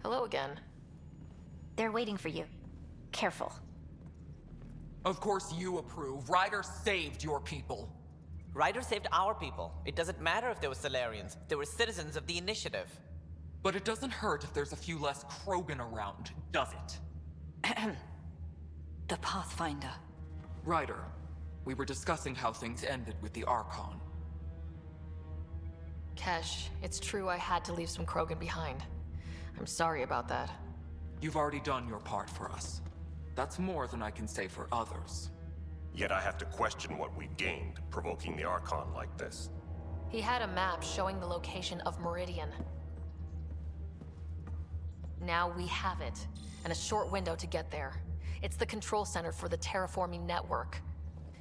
Hello again. They're waiting for you. Careful. Of course you approve. Ryder saved your people. Ryder saved our people. It doesn't matter if they were Solarians. They were citizens of the Initiative. But it doesn't hurt if there's a few less Krogan around, does it? The Pathfinder. Ryder, we were discussing how things ended with the Archon. Kesh, it's true I had to leave some Krogan behind. I'm sorry about that. You've already done your part for us. That's more than I can say for others. Yet I have to question what we gained, provoking the Archon like this. He had a map showing the location of Meridian. Now we have it, and a short window to get there. It's the control center for the terraforming network.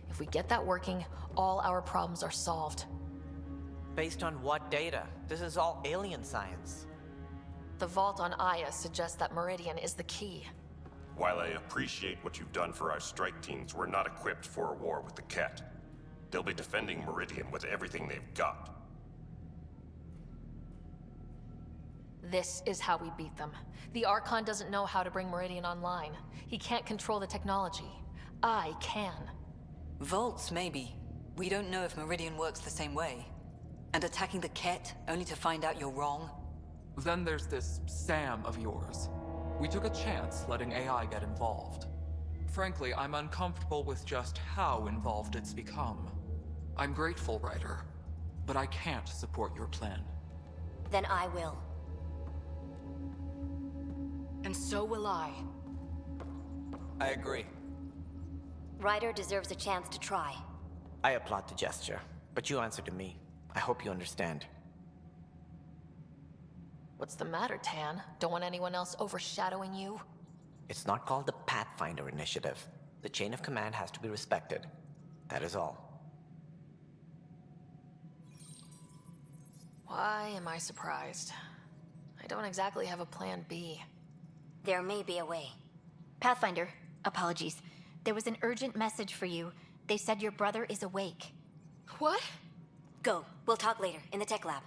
If we get that working, all our problems are solved. Based on what data? This is all alien science. The vault on Aya suggests that Meridian is the key. While I appreciate what you've done for our strike teams, we're not equipped for a war with the Kett. They'll be defending Meridian with everything they've got. This is how we beat them. The Archon doesn't know how to bring Meridian online. He can't control the technology. I can. Vaults, maybe. We don't know if Meridian works the same way. And attacking the Kett, only to find out you're wrong? Then there's this Sam of yours. We took a chance letting AI get involved. Frankly, I'm uncomfortable with just how involved it's become. I'm grateful, Ryder, but I can't support your plan. Then I will. And so will I. I agree. Ryder deserves a chance to try. I applaud the gesture, but you answer to me. I hope you understand. What's the matter, Tann? Don't want anyone else overshadowing you? It's not called the Pathfinder Initiative. The chain of command has to be respected. That is all. Why am I surprised? I don't exactly have a plan B. There may be a way. Pathfinder, apologies. There was an urgent message for you. They said your brother is awake. What? Go. We'll talk later, in the tech lab.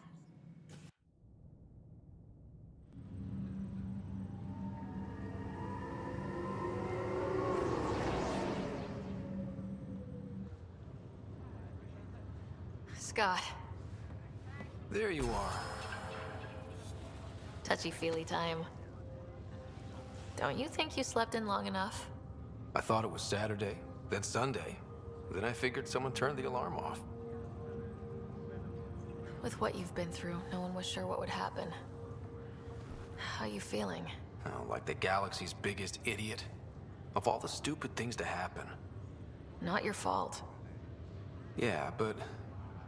Scott. There you are. Touchy-feely time. Don't you think you slept in long enough? I thought it was Saturday, then Sunday. Then I figured someone turned the alarm off. With what you've been through, no one was sure what would happen. How you feeling? Oh, like the galaxy's biggest idiot. Of all the stupid things to happen. Not your fault. Yeah, but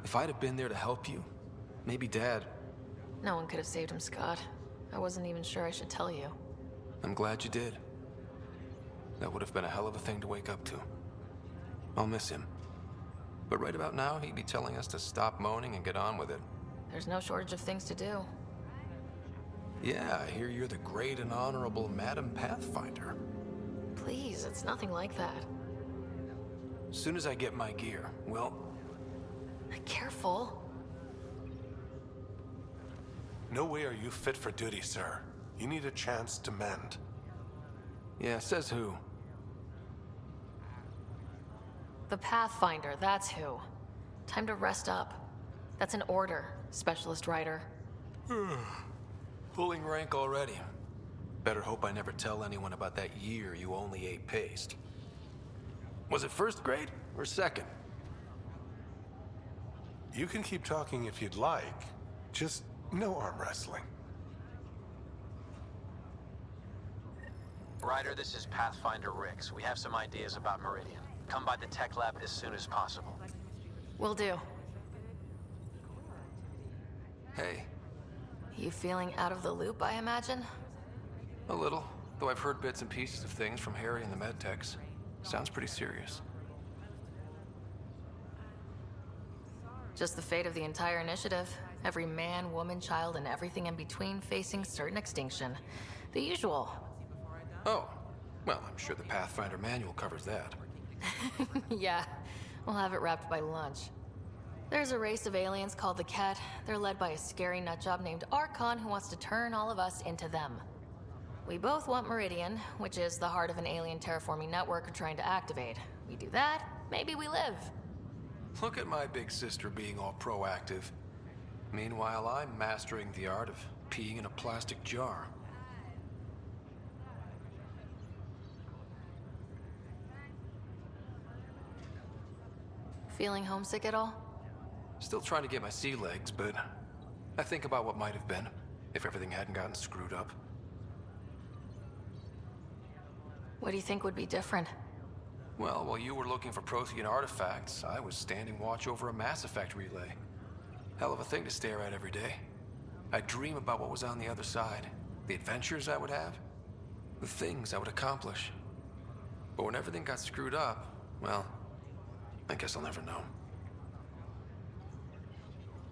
if I'd have been there to help you, maybe Dad... No one could have saved him, Scott. I wasn't even sure I should tell you. I'm glad you did. That would have been a hell of a thing to wake up to. I'll miss him. But right about now, he'd be telling us to stop moaning and get on with it. There's no shortage of things to do. Yeah, I hear you're the great and honorable Madam Pathfinder. Please, it's nothing like that. As soon as I get my gear, well... Careful. No way are you fit for duty, sir. You need a chance to mend. Yeah, says who? The Pathfinder, that's who. Time to rest up. That's an order, Specialist Ryder. Pulling rank already. Better hope I never tell anyone about that year you only ate paste. Was it first grade or second? You can keep talking if you'd like. Just no arm wrestling. Ryder, this is Pathfinder Rix. We have some ideas about Meridian. Come by the tech lab as soon as possible. Will do. Hey, You feeling out of the loop, I imagine? a little. Though I've heard bits and pieces of things from Harry and the medtechs. Sounds pretty serious. Just the fate of the entire initiative. Every man, woman, child, and everything in between facing certain extinction. The usual. Oh, well, I'm sure the Pathfinder manual covers that. Yeah, we'll have it wrapped by lunch. There's a race of aliens called the Kett. They're led by a scary nutjob named Archon who wants to turn all of us into them. We both want Meridian, which is the heart of an alien terraforming network we're trying to activate. We do that, maybe we live. Look at my big sister being all proactive. Meanwhile, I'm mastering the art of peeing in a plastic jar. Feeling homesick at all? Still trying to get my sea legs, but I think about what might have been if everything hadn't gotten screwed up. What do you think would be different? Well, while you were looking for Prothean artifacts, I was standing watch over a Mass Effect relay. Hell of a thing to stare at every day. I'd dream about what was on the other side, the adventures I would have, the things I would accomplish. But when everything got screwed up, well, I guess I'll never know.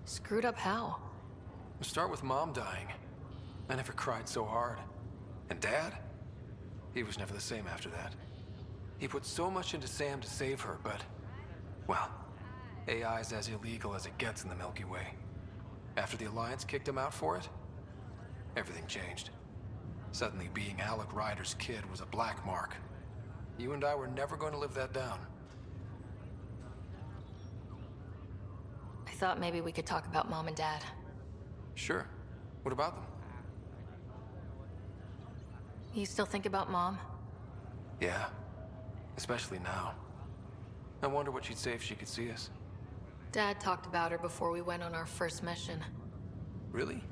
Screwed up how? Start with Mom dying. I never cried so hard. And Dad? He was never the same after that. He put so much into Sam to save her, but, well, AI's as illegal as it gets in the Milky Way. After the Alliance kicked him out for it, everything changed. Suddenly being Alec Ryder's kid was a black mark. You and I were never going to live that down. I thought maybe we could talk about Mom and Dad. Sure. What about them? You still think about Mom? Yeah. Especially now. I wonder what she'd say if she could see us. Dad talked about her before we went on our first mission. Really?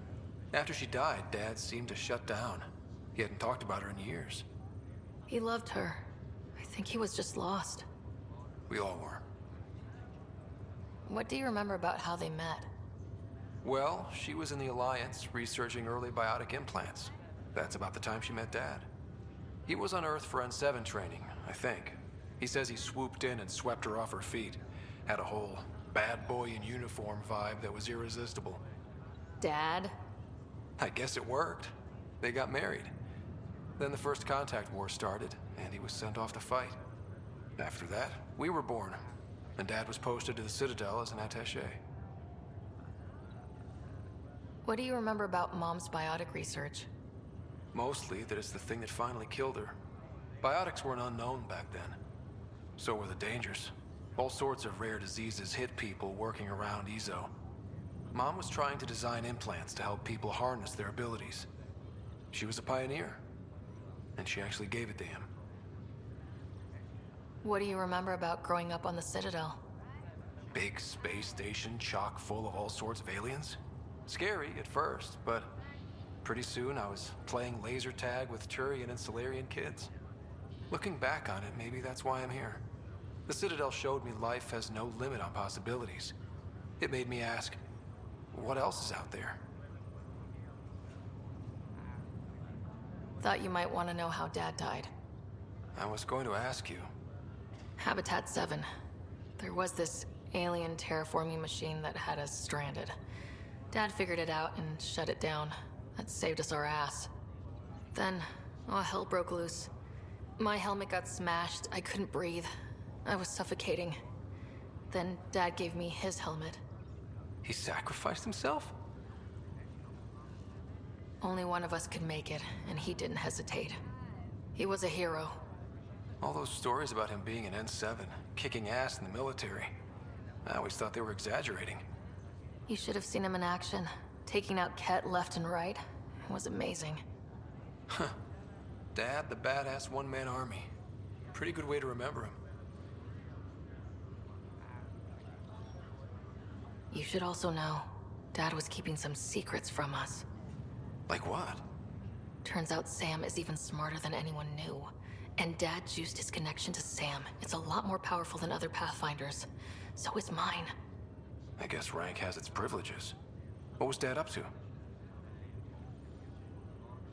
After she died, Dad seemed to shut down. He hadn't talked about her in years. He loved her. I think he was just lost. We all were. What do you remember about how they met? Well, she was in the Alliance, researching early biotic implants. That's about the time she met Dad. He was on Earth for N7 training, I think. He says he swooped in and swept her off her feet. Had a whole bad boy in uniform vibe that was irresistible. Dad? I guess it worked. They got married. Then the First Contact War started, and he was sent off to fight. After that, we were born, and Dad was posted to the Citadel as an attaché. What do you remember about Mom's biotic research? Mostly that it's the thing that finally killed her. Biotics were an unknown back then. So were the dangers. All sorts of rare diseases hit people working around EZO. Mom was trying to design implants to help people harness their abilities. She was a pioneer, and she actually gave it to him. What do you remember about growing up on the Citadel? Big space station chock full of all sorts of aliens. Scary at first, but pretty soon I was playing laser tag with Turian and Solarian kids. Looking back on it, maybe that's why I'm here. The Citadel showed me life has no limit on possibilities. It made me ask, what else is out there? Thought you might want to know how Dad died. I was going to ask you. Habitat 7. There was this alien terraforming machine that had us stranded. Dad figured it out and shut it down. That saved us our ass. Then, all hell broke loose. My helmet got smashed. I couldn't breathe. I was suffocating. Then Dad gave me his helmet. He sacrificed himself? Only one of us could make it, and he didn't hesitate. He was a hero. All those stories about him being an N7, kicking ass in the military. I always thought they were exaggerating. You should have seen him in action, taking out Kett left and right. It was amazing. Huh. Dad, the badass one-man army. Pretty good way to remember him. You should also know, Dad was keeping some secrets from us. Like what? Turns out Sam is even smarter than anyone knew. And Dad juiced his connection to Sam. It's a lot more powerful than other Pathfinders. So is mine. I guess rank has its privileges. What was Dad up to?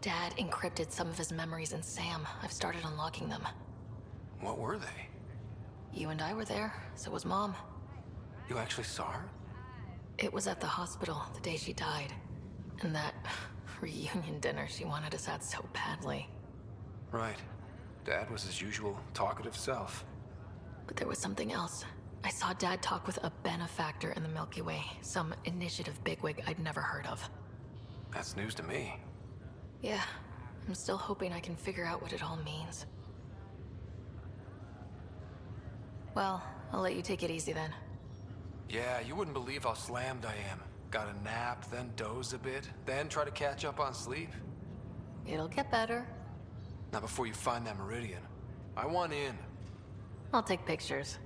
Dad encrypted some of his memories in Sam. I've started unlocking them. What were they? You and I were there, so was Mom. You actually saw her? It was at the hospital the day she died. And that reunion dinner she wanted us at so badly. Right. Dad was his usual talkative self. But there was something else. I saw Dad talk with a benefactor in the Milky Way, some initiative bigwig I'd never heard of. That's news to me. Yeah, I'm still hoping I can figure out what it all means. Well, I'll let you take it easy then. Yeah, you wouldn't believe how slammed I am. Got a nap, then doze a bit, then try to catch up on sleep. It'll get better. Not before you find that Meridian. I want in. I'll take pictures.